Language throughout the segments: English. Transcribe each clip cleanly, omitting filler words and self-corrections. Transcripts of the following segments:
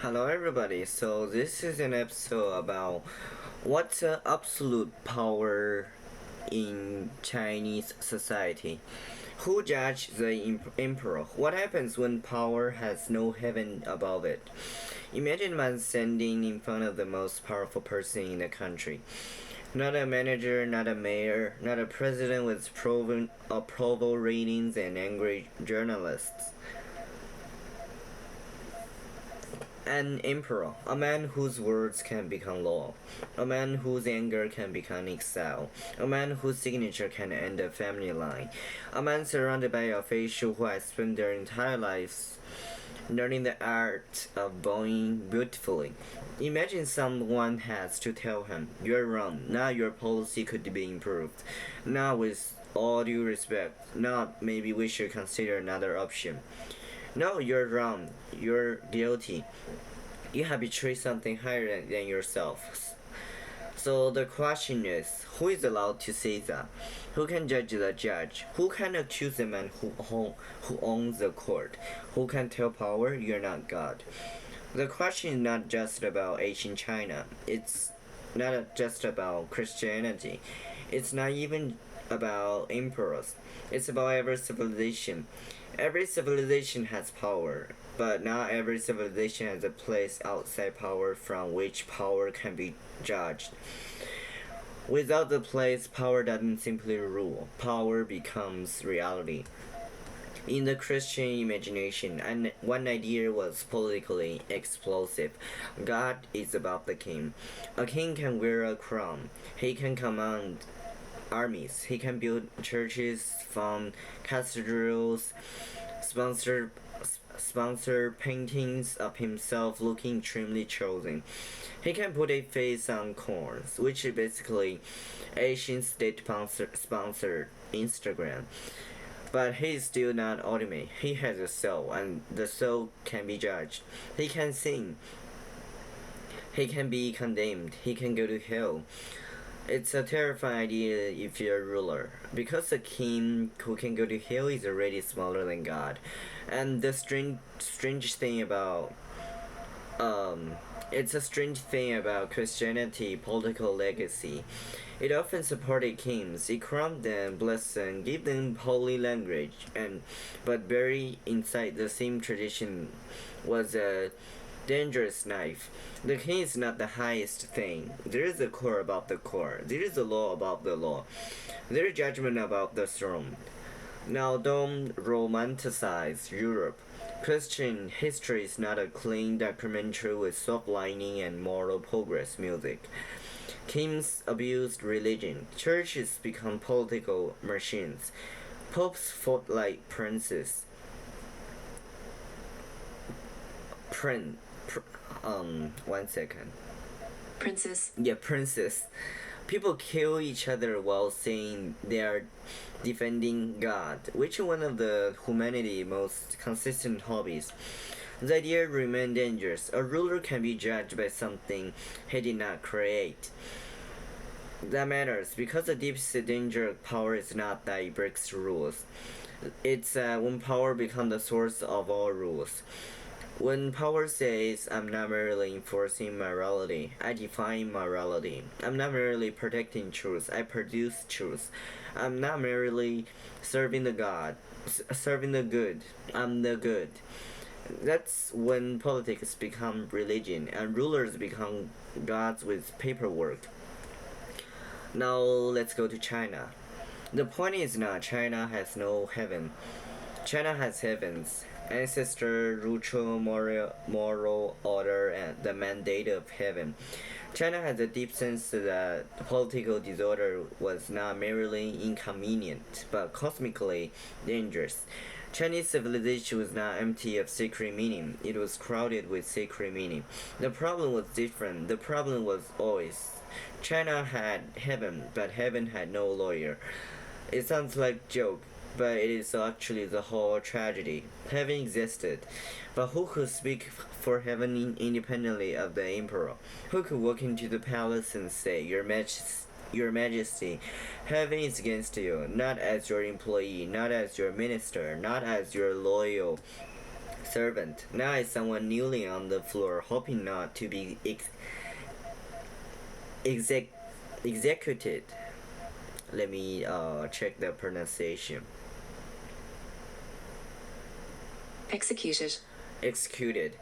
Hello, everybody. So, this is an episode about what's the absolute power in Chinese society. Who judges the emperor? What happens when power has no heaven above it? Imagine man standing in front of the most powerful person in the country. Not a manager, not a mayor, not a president with proven approval ratings and angry journalists. An emperor, a man whose words can become law, a man whose anger can become exile, a man whose signature can end a family line, a man surrounded by officials who have spent their entire lives learning the art of bowing beautifully. Imagine someone has to tell him, "You're wrong. Now your policy could be improved. Now, with all due respect, now maybe we should consider another option. No, you're wrong. You're guilty. You have betrayed something higher than yourself." So the question is, who is allowed to say that? Who can judge the judge? Who can accuse the man who owns the court? Who can tell power, "You're not God"? The question is not just about ancient China. It's not just about Christianity. It's not even about emperors. It's about every civilization. Every civilization has power, but not every civilization has a place outside power from which power can be judged. Without the place, power doesn't simply rule, power becomes reality. In the Christian imagination, one idea was politically explosive. God is above the king. A king can wear a crown. He can command armies. He can build churches, fund cathedrals, sponsor sponsor paintings of himself looking extremely chosen. He can put a face on corns, which is basically Asian state sponsored Instagram. But he is still not ultimate. He has a soul, and the soul can be judged. He can sing. He can be condemned. He can go to hell. It's a terrifying idea if you're a ruler, because a king who can go to hell is already smaller than God. And the strange thing about it's a strange thing about Christianity political legacy. It often supported kings. It crowned them, blessed them, gave them holy language, and but buried inside the same tradition was a dangerous knife. The king is not the highest thing. There is a core about the core. There is a law about the law. There is judgment about the throne. Now don't romanticize Europe. Christian history is not a clean documentary with soft lining and moral progress music. Kings abused religion. Churches become political machines. Popes fought like princes. Prin, pr- 1 second. Princess. Yeah, princess. People kill each other while saying they are defending God, which is one of the humanity's most consistent hobbies. The idea remains dangerous. A ruler can be judged by something he did not create. That matters because the deepest danger of power is not that it breaks rules. It's when power becomes the source of all rules. When power says, "I'm not merely enforcing morality, I define morality. I'm not merely protecting truth, I produce truth. I'm not merely serving the God, serving the good, I'm the good." That's when politics become religion and rulers become gods with paperwork. Now let's go to China. The point is not China has no heaven. China has heavens, ancestor, ritual, moral order, and the mandate of heaven. China has a deep sense that political disorder was not merely inconvenient, but cosmically dangerous. Chinese civilization was not empty of sacred meaning, it was crowded with sacred meaning. The problem was different. The problem was always China had heaven, but heaven had no lawyer. It sounds like joke, but it is actually the whole tragedy. Heaven existed, but who could speak for heaven independently of the emperor? Who could walk into the palace and say, "Your Majesty, heaven is against you, not as your employee, not as your minister, not as your loyal Servant. Now is someone kneeling on the floor, hoping not to be exec- executed. Let me check the pronunciation. Executed. Executed.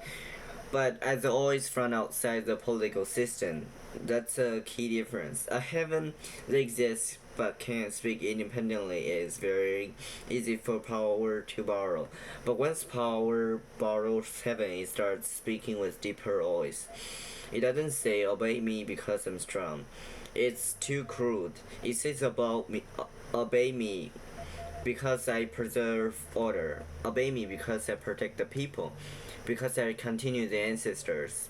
But as always from outside the political system, that's a key difference. A heaven that exists but can't speak independently is very easy for power to borrow. But once power borrows heaven, it starts speaking with deeper voice. It doesn't say, obey me because I'm strong. It's too crude. It says, about me, obey me because I preserve order. Obey me because I protect the people. Because I continue the ancestors.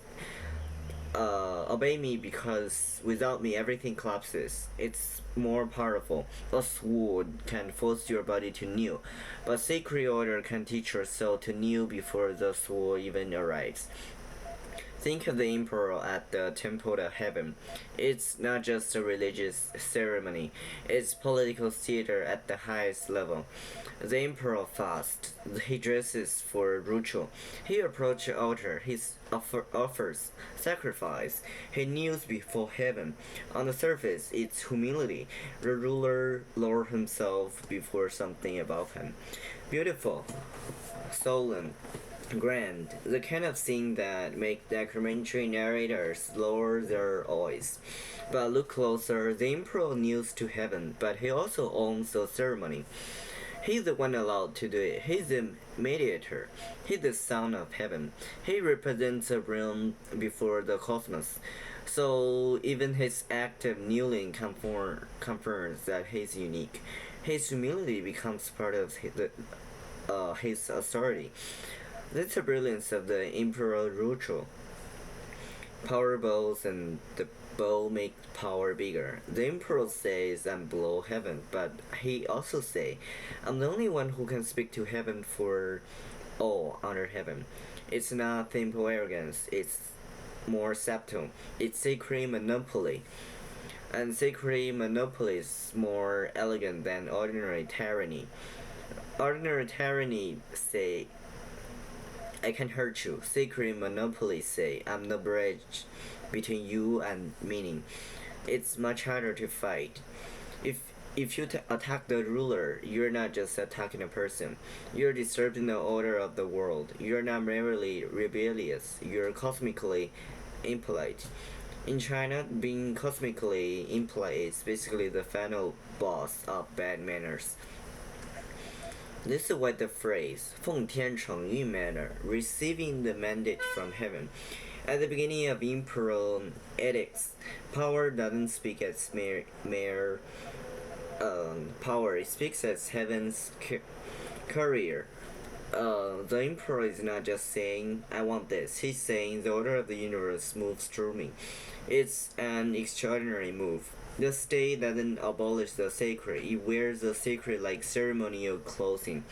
Obey me because without me everything collapses. It's more powerful. A sword can force your body to kneel, but sacred order can teach your soul to kneel before the sword even arrives. Think of the emperor at the Temple of Heaven. It's not just a religious ceremony, it's political theater at the highest level. The emperor fasts, he dresses for ritual, he approaches the altar, he offers sacrifice, he kneels before heaven. On the surface, it's humility. The ruler lowers himself before something above him. Beautiful, solemn, grand, the kind of thing that make documentary narrators lower their voice. But look closer, the emperor kneels to heaven, but he also owns the ceremony. He's the one allowed to do it. He's the mediator. He's the son of heaven. He represents a realm before the cosmos. So even his act of kneeling confirms that he's unique. His humility becomes part of his authority. That's the brilliance of the imperial ritual. Power bows and the bow make power bigger. The emperor says I'm below heaven, but he also say I'm the only one who can speak to heaven for all under heaven. It's not simple arrogance, it's more subtle. It's sacred monopoly. And sacred monopoly is more elegant than ordinary tyranny. Ordinary tyranny say I can hurt you. Sacred monopoly say I'm the bridge between you and meaning. It's much harder to fight. If you attack the ruler, you're not just attacking a person. You're disturbing the order of the world. You're not merely rebellious. You're cosmically impolite. In China, being cosmically impolite is basically the final boss of bad manners. This is why the phrase 奉天承运 manner, receiving the mandate from heaven. At the beginning of imperial edicts, power doesn't speak as mere power, it speaks as heaven's courier. The emperor is not just saying, I want this. He's saying the order of the universe moves through me. It's an extraordinary move. The state doesn't abolish the sacred, it wears the sacred like ceremonial clothing.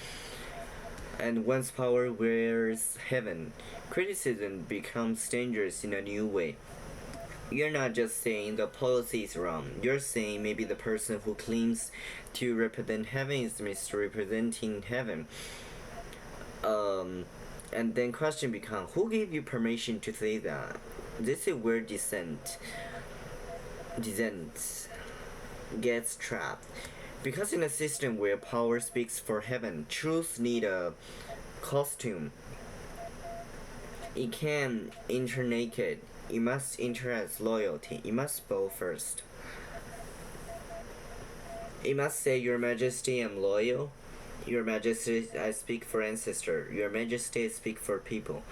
And once power wears heaven, criticism becomes dangerous in a new way. You're not just saying the policy is wrong, you're saying maybe the person who claims to represent heaven is misrepresenting heaven. And then question becomes, who gave you permission to say that? This is where dissent gets trapped. Because in a system where power speaks for heaven, truth need a costume. It can enter naked. It must enter as loyalty. It must bow first. It must say, Your Majesty, I'm loyal. Your Majesty, I speak for ancestor. Your Majesty, I speak for people.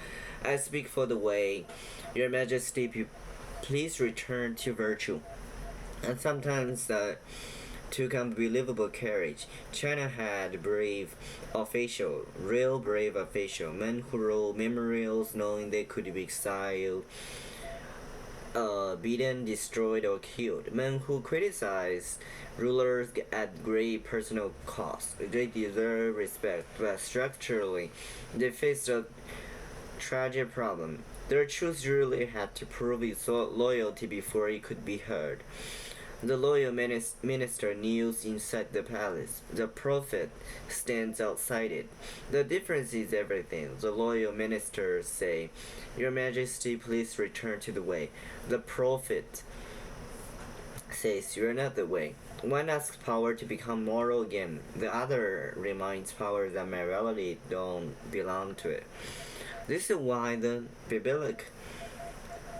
I speak for the way. Your Majesty, please return to virtue. And sometimes took unbelievable courage. China had brave official, real brave official, men who wrote memorials knowing they could be exiled, beaten, destroyed, or killed. Men who criticized rulers at great personal cost. They deserve respect, but structurally, they faced a tragic problem. Their truth really had to prove its loyalty before it could be heard. The loyal minister kneels inside the palace. The prophet stands outside it. The difference is everything. The loyal ministers say, "Your Majesty, please return to the way." The prophet says, "You're not the way." One asks power to become moral again. The other reminds power that morality don't belong to it. This is why the biblical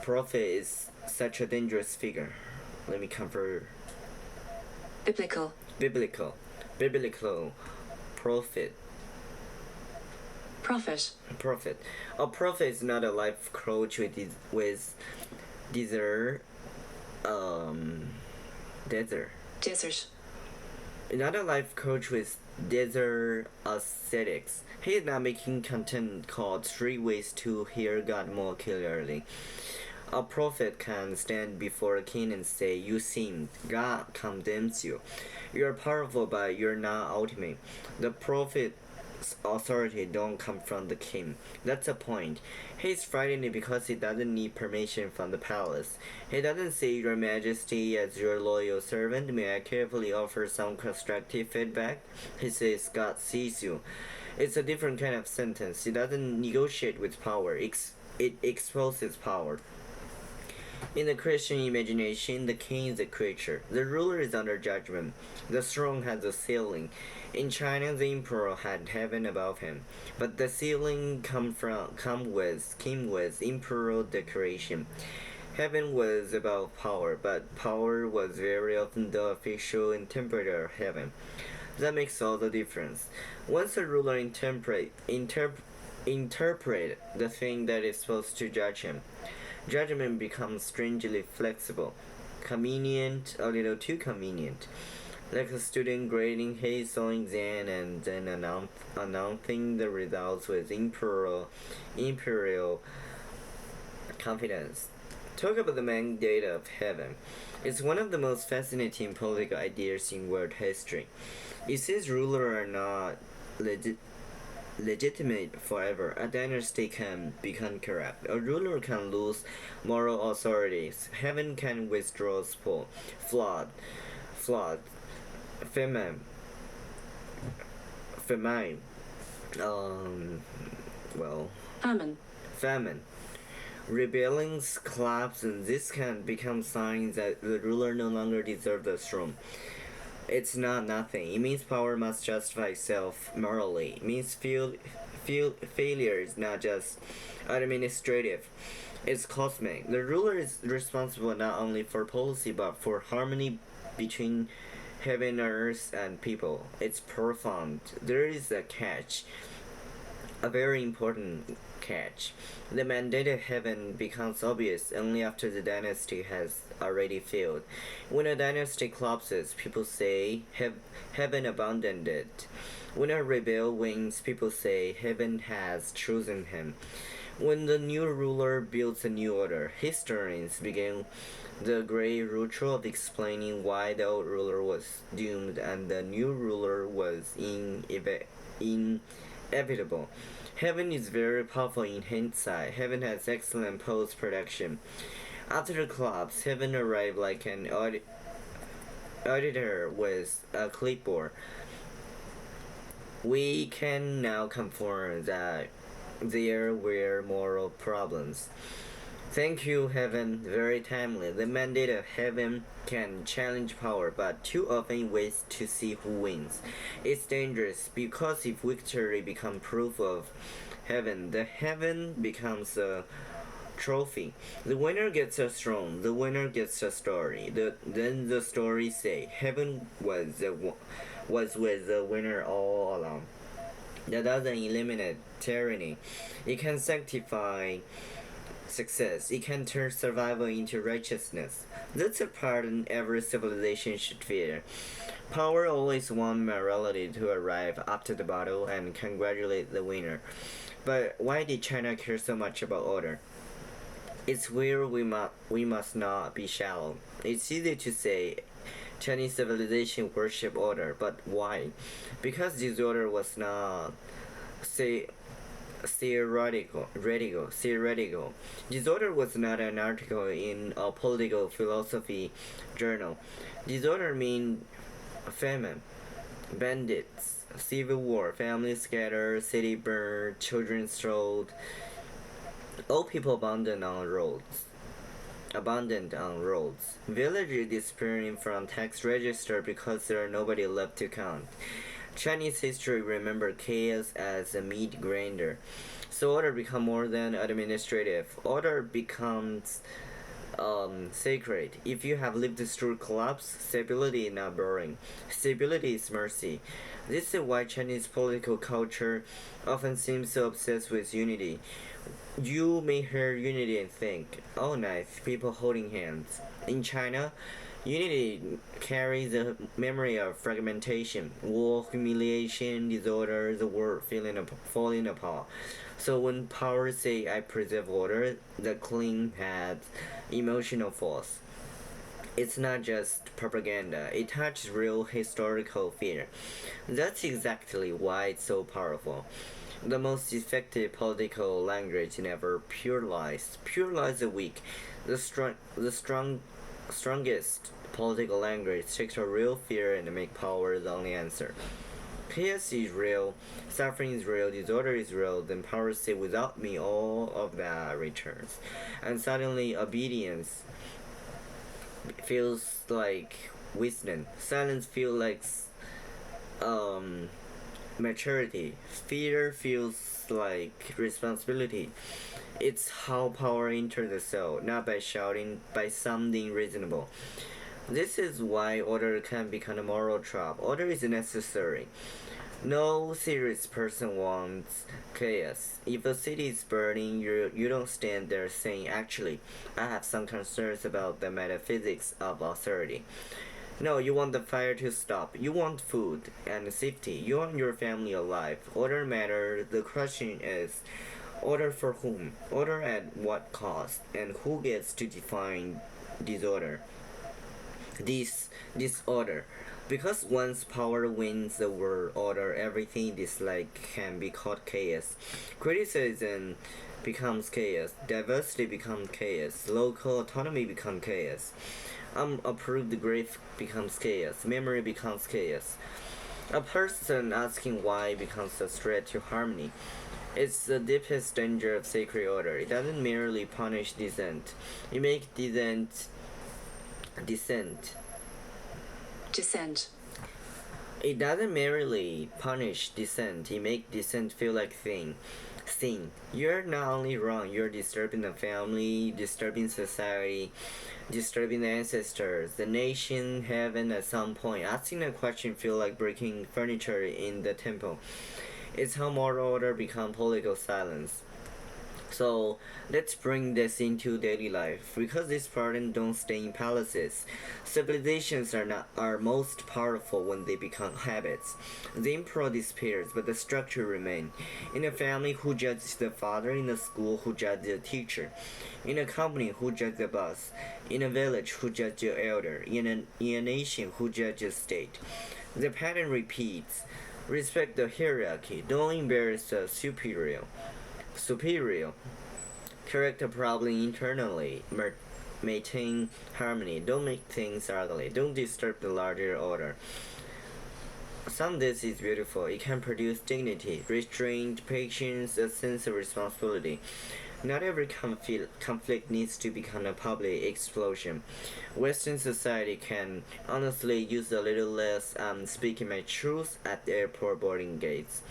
prophet is such a dangerous figure. Let me convert. Biblical. Biblical prophet. Prophet. A prophet is not a life coach with desert. Desert. Not a life coach with desert ascetics. He is not making content called 3 Ways to Hear God More Clearly. A prophet can stand before a king and say, "You sin. God condemns you. You're powerful, but you're not ultimate." The prophet's authority don't come from the king. That's the point. He's frightened because he doesn't need permission from the palace. He doesn't say, "Your Majesty, as your loyal servant, may I carefully offer some constructive feedback?" He says, "God sees you." It's a different kind of sentence. He doesn't negotiate with power. It exposes power. In the Christian imagination, the king is a creature. The ruler is under judgment. The throne has a ceiling. In China, the emperor had heaven above him, but the ceiling came with imperial decoration. Heaven was about power, but power was very often the official interpreter of heaven. That makes all the difference. Once a ruler interpret the thing that is supposed to judge him, judgment becomes strangely flexible, convenient, a little too convenient. Like a student grading his own exam and then announcing the results with imperial confidence. Talk about the mandate of heaven. It's one of the most fascinating political ideas in world history. It says rulers are not legitimate forever. A dynasty can become corrupt. A ruler can lose moral authorities. Heaven can withdraw support. Flood, famine, famine, rebellions, collapse, and this can become signs that the ruler no longer deserves the throne. It's not nothing. It means power must justify itself morally. It means failure is not just administrative. It's cosmic. The ruler is responsible not only for policy but for harmony between heaven, earth, and people. It's profound. There is a catch. A very important catch. The mandate of heaven becomes obvious only after the dynasty has already failed. When a dynasty collapses, people say heaven abandoned it. When a rebel wins, people say heaven has chosen him. When the new ruler builds a new order, historians begin the great ritual of explaining why the old ruler was doomed and the new ruler was inevitable. Heaven is very powerful in hindsight. Heaven has excellent post-production. After the collapse, heaven arrived like an auditor with a clipboard. We can now confirm that there were moral problems. Thank you, heaven. Very timely. The mandate of heaven can challenge power, but too often waits to see who wins. It's dangerous because if victory becomes proof of heaven, the heaven becomes a trophy. The winner gets a throne. The winner gets a story. Then the story say heaven was with the winner all along. That doesn't eliminate tyranny. It can sanctify success. It can turn survival into righteousness. That's a pattern every civilization should fear. Power always wants morality to arrive after the battle and congratulate the winner. But why did China care so much about order? It's where we must not be shallow. It's easy to say Chinese civilization worship order, but why? Because this order was not theoretical. Disorder was not an article in a political philosophy journal. Disorder means famine, bandits, civil war, families scattered, city burned, children sold, all people abandoned on roads. Villages disappearing from tax register because there are nobody left to count. Chinese history remember chaos as a meat grinder. So order become more than administrative. Order becomes sacred. If you have lived through collapse, stability is not boring. Stability is mercy. This is why Chinese political culture often seems so obsessed with unity. You may hear unity and think, oh nice, people holding hands. In China, unity carries the memory of fragmentation, war, humiliation, disorder, the world falling apart. So when powers say I preserve order, the claim has emotional force. It's not just propaganda, it touches real historical fear. That's exactly why it's so powerful. The most effective political language never purifies the weak. The strongest political language takes a real fear and make power the only answer. Chaos is real, suffering is real, disorder is real, then power say without me all of that returns. And suddenly obedience feels like wisdom. Silence feels like um maturity. Fear feels like responsibility. It's how power enters the cell, not by shouting, by something reasonable. This is why order can become a moral trap. Order is necessary. No serious person wants chaos. If a city is burning, you don't stand there saying, actually, I have some concerns about the metaphysics of authority. No, you want the fire to stop. You want food and safety. You want your family alive. Order matters. The question is, order for whom? Order at what cost? And who gets to define disorder? Disorder. Because once power wins the world order, everything dislike can be called chaos. Criticism becomes chaos. Diversity becomes chaos. Local autonomy becomes chaos. Unapproved grief becomes chaos. Memory becomes chaos. A person asking why becomes a threat to harmony. It's the deepest danger of sacred order. It doesn't merely punish dissent. It makes dissent. It doesn't merely punish dissent. It makes dissent feel like sin. You're not only wrong, you're disturbing the family, disturbing society, disturbing the ancestors, the nation, heaven at some point. Asking a question feel like breaking furniture in the temple. It's how moral order becomes political silence. So let's bring this into daily life. Because these patterns don't stay in palaces, civilizations are most powerful when they become habits. The emperor disappears, but the structure remains. In a family, who judges the father? In a school, who judges the teacher? In a company, who judges the boss? In a village, who judges the elder? In a nation, who judges the state? The pattern repeats. Respect the hierarchy. Don't embarrass the superior. Correct a problem internally. Maintain harmony. Don't make things ugly. Don't disturb the larger order. Some this is beautiful. It can produce dignity, restraint, patience, a sense of responsibility. Not every conflict needs to become a public explosion. Western society can honestly use a little less speaking my truth at the airport boarding gates.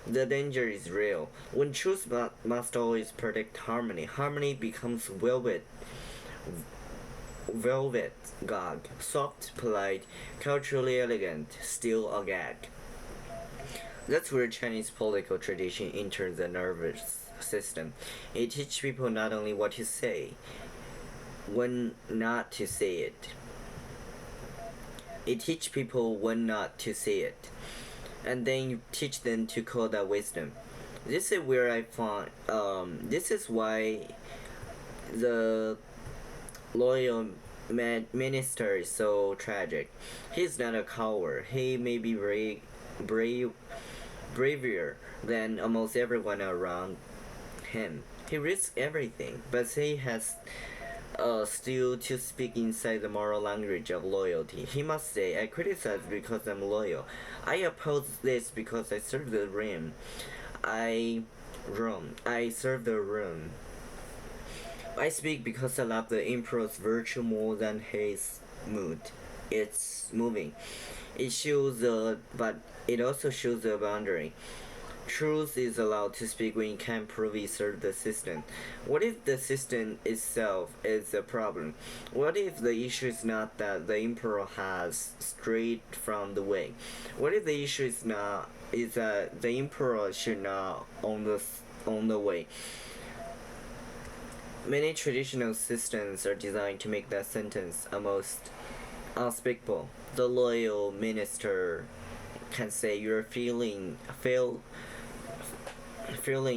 The danger is real. When truth must always protect harmony, harmony becomes velvet gag, soft, polite, culturally elegant, still a gag. That's where Chinese political tradition enters the nervous system. It teaches people not only what to say, when not to say it. It teaches people when not to say it. And then you teach them to call that wisdom. This is where I find. This is why the loyal minister is so tragic. He's not a coward. He may be brave, braver than almost everyone around him. He risks everything, but he has still to speak inside the moral language of loyalty. He must say, I criticize because I'm loyal. I oppose this because I serve the realm. I serve the realm. I speak because I love the emperor's virtue more than his mood. It's moving. It shows but it also shows the boundary. Truth is allowed to speak when it can prove it serves the system. What if the system itself is the problem? What if the issue is not that the emperor has strayed from the way? What if the issue is that the emperor should not own the way? Many traditional systems are designed to make that sentence almost unspeakable. The loyal minister can say you're feeling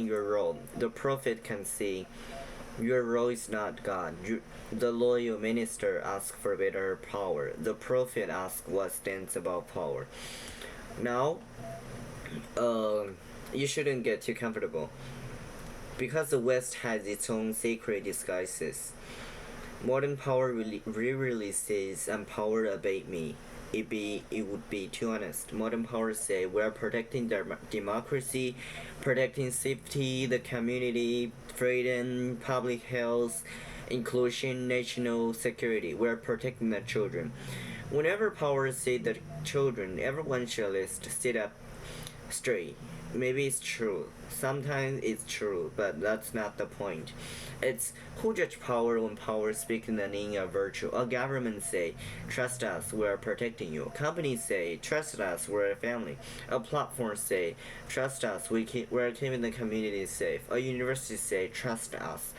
your role. The prophet can say your role is not God. The loyal minister asks for better power. The prophet asks what stands above power. Now, you shouldn't get too comfortable. Because the West has its own sacred disguises. Modern power rarely says, "I'm power, obey me." It would be too honest. Modern power say we're protecting democracy, protecting safety, the community, freedom, public health, inclusion, national security. We're protecting the children. Whenever power say the children, everyone should sit up straight. Maybe it's true. Sometimes it's true, but that's not the point. It's who judge power when power speaks in the name of virtue. A government say, trust us, we're protecting you. Companies say, trust us, we're a family. A platform say, trust us, we're keeping the community safe. A university say, trust us,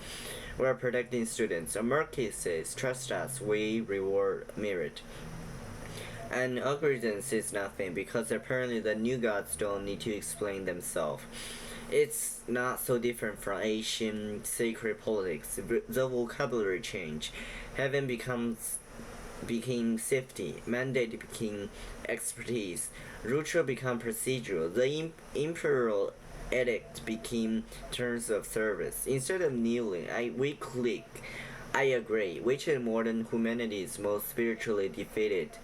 we're protecting students. A market says, trust us, we reward merit. And algorithm says nothing because apparently the new gods don't need to explain themselves. It's not so different from ancient sacred politics. The vocabulary change. Heaven became safety. Mandate became expertise. Ritual became procedural. The imperial edict became terms of service. Instead of kneeling, we click. I agree. Which is modern humanity's most spiritually defeated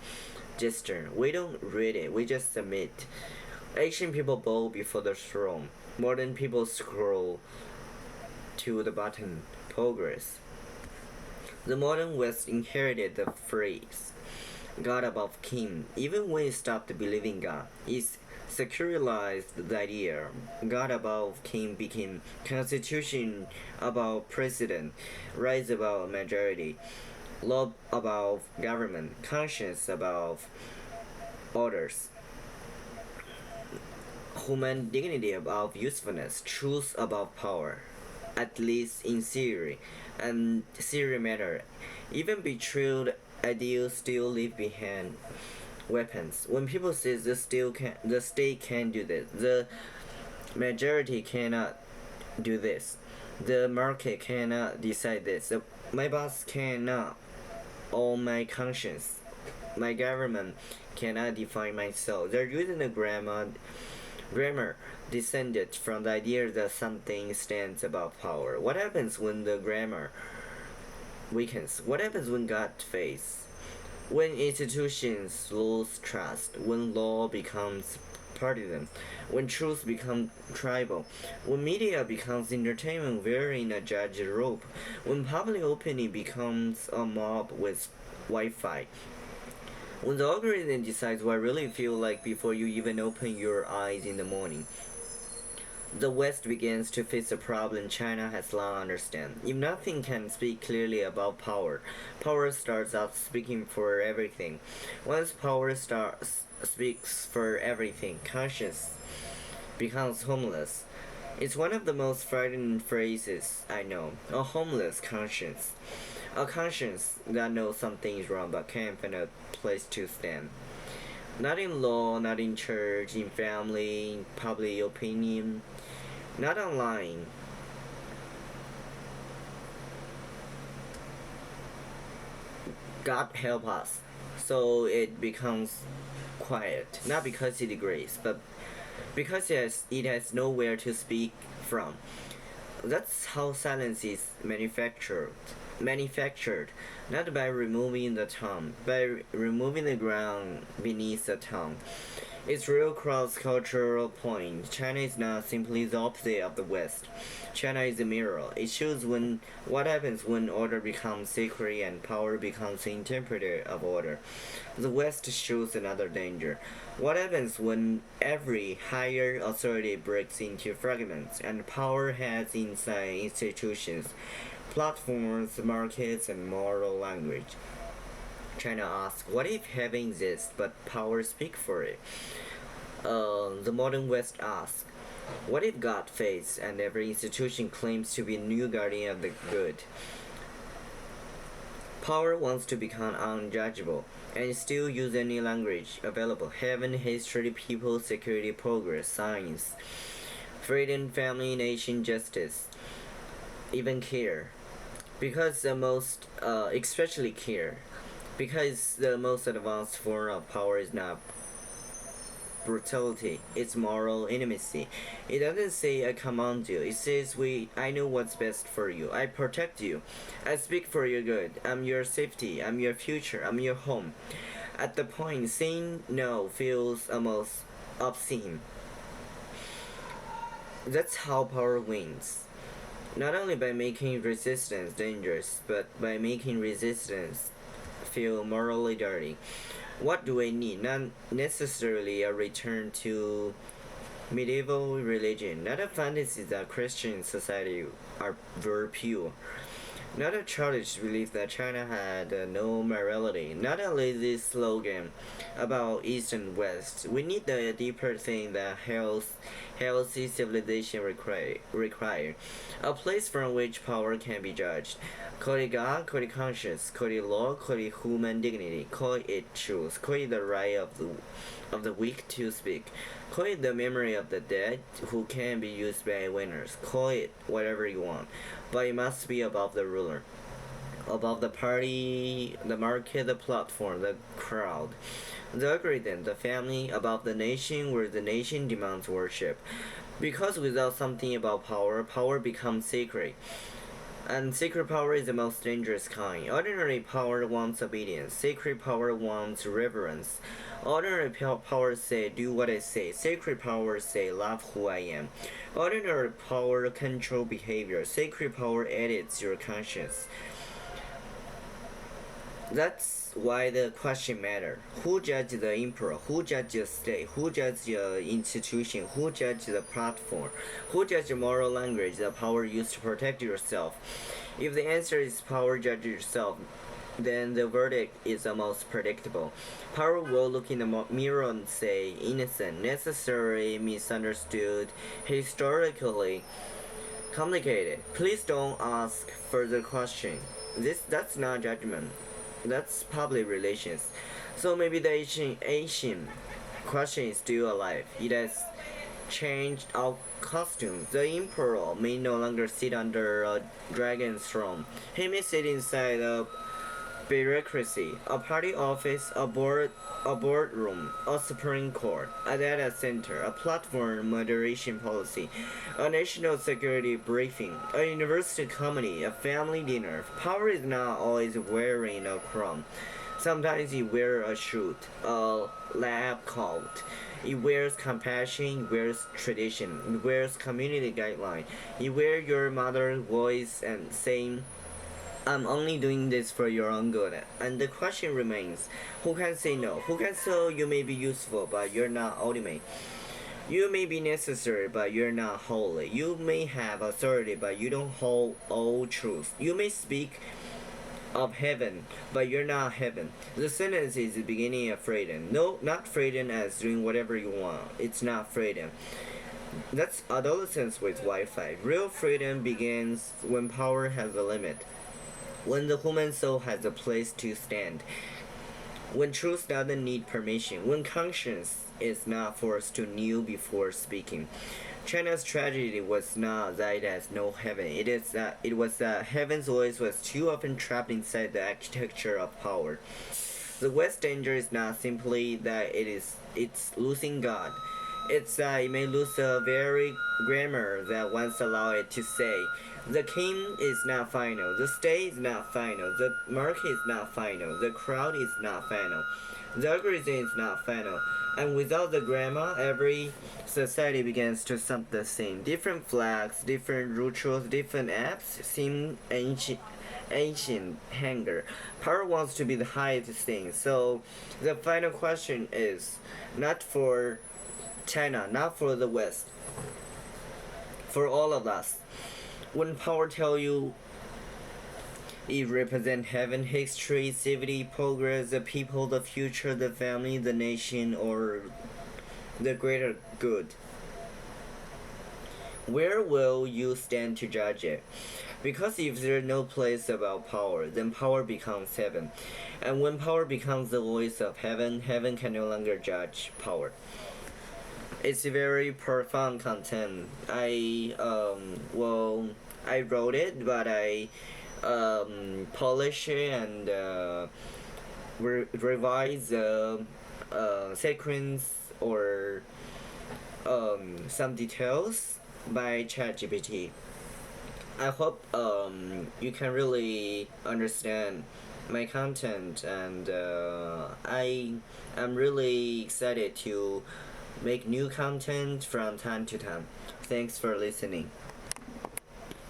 gesture. We don't read it, we just submit. Ancient people bow before the throne. Modern people scroll to the button, progress. The modern West inherited the phrase, God above king. Even when it stopped believing God, it secularized the idea. God above king became constitution above president, rights above majority. Law above government, conscience above orders, human dignity above usefulness, truth above power, at least in theory, and theory matter. Even betrayed ideals still leave behind weapons. When people say the state can't do this, the majority cannot do this, the market cannot decide this, my boss cannot own my conscience, my government cannot define my soul. They're using the grammar descended from the idea that something stands above power. What happens when the grammar weakens? What happens when God fades? When institutions lose trust, when law becomes partisan, when truth becomes tribal, when media becomes entertainment wearing a judge robe, when public opinion becomes a mob with Wi-Fi, when the algorithm decides what I really feel like before you even open your eyes in the morning. The West begins to face a problem China has long understood. If nothing can speak clearly about power, power starts out speaking for everything. Once power speaks for everything, conscience becomes homeless. It's one of the most frightening phrases I know. A homeless conscience. A conscience that knows something is wrong but can't find a place to stand. Not in law, not in church, in family, in public opinion, not online. God help us. So it becomes quiet. Not because it degrades, but because it has nowhere to speak from. That's how silence is manufactured, not by removing the tongue, by removing the ground beneath the tongue. Its real cross-cultural point, China is not simply the opposite of the West. China is a mirror. It shows what happens when order becomes sacred and power becomes the interpreter of order. The West shows another danger. What happens when every higher authority breaks into fragments and power heads inside institutions, platforms, markets, and moral language? China asks, what if heaven exists but power speaks for it? The modern West asks, what if God fades and every institution claims to be a new guardian of the good? Power wants to become unjudgeable and still use any language available: heaven, history, people, security, progress, science, freedom, family, nation, justice, even care. Because the most, especially care, because the most advanced form of power is not brutality, it's moral intimacy. It doesn't say I command you, it says I know what's best for you, I protect you, I speak for your good, I'm your safety, I'm your future, I'm your home. At the point, saying no feels almost obscene. That's how power wins. Not only by making resistance dangerous, but by making resistance feel morally dirty. What do I need? Not necessarily a return to medieval religion, not a fantasy that Christian society were pure, not a childish belief that China had no morality, not a lazy slogan about East and West. We need the deeper thing that healthy civilization require. A place from which power can be judged. Call it God, call it conscience, call it law, call it human dignity, call it truth, call it the right of the weak to speak, call it the memory of the dead who can be used by winners, call it whatever you want, but it must be above the ruler, above the party, the market, the platform, the crowd, the algorithm, the family, above the nation where the nation demands worship. Because without something about power, power becomes sacred. And sacred power is the most dangerous kind. Ordinary power wants obedience. Sacred power wants reverence. Ordinary power say, do what I say. Sacred power say, love who I am. Ordinary power control behavior. Sacred power edits your conscience. That's why the question matters. Who judges the emperor? Who judges the state? Who judges the institution? Who judges the platform? Who judges the moral language, the power used to protect yourself? If the answer is power judge yourself, then the verdict is almost predictable. Power will look in the mirror and say, innocent, necessary, misunderstood, historically complicated. Please don't ask further questions. That's not judgment. That's public relations. So maybe the Asian question is still alive. It has changed our costume. The emperor may no longer sit under a dragon's throne. He may sit inside a bureaucracy, a party office, a boardroom, a Supreme Court, a data center, a platform moderation policy, a national security briefing, a university committee, a family dinner. Power is not always wearing a crown. Sometimes you wear a suit, a lab coat. It wears compassion, it wears tradition, it wears community guideline. You wear your mother's voice and saying, I'm only doing this for your own good. And the question remains, who can say no? Who can say you may be useful, but you're not ultimate? You may be necessary, but you're not holy. You may have authority, but you don't hold all truth. You may speak of heaven, but you're not heaven. The sentence is the beginning of freedom. No, not freedom as doing whatever you want. It's not freedom. That's adolescence with Wi-Fi. Real freedom begins when power has a limit. When the human soul has a place to stand, when truth doesn't need permission, when conscience is not forced to kneel before speaking. China's tragedy was not that it has no heaven. It was that heaven's voice was too often trapped inside the architecture of power. The West's danger is not simply that it's losing God. It may lose a very grammar that once allowed it to say, the king is not final, the state is not final, the market is not final, the crowd is not final, the algorithm is not final. And without the grammar, every society begins to sound the same. Different flags, different rituals, different apps seem ancient hanger. Power wants to be the highest thing. So the final question is not for China, not for the West, for all of us. When power tell you it represents heaven, history, civility, progress, the people, the future, the family, the nation, or the greater good, where will you stand to judge it? Because if there's no place about power, then power becomes heaven. And when power becomes the voice of heaven, heaven can no longer judge power. It's a very profound content. I wrote it, but I polish it and revise the sequence or some details by ChatGPT. I hope you can really understand my content, and I am really excited to make new content from time to time. Thanks for listening.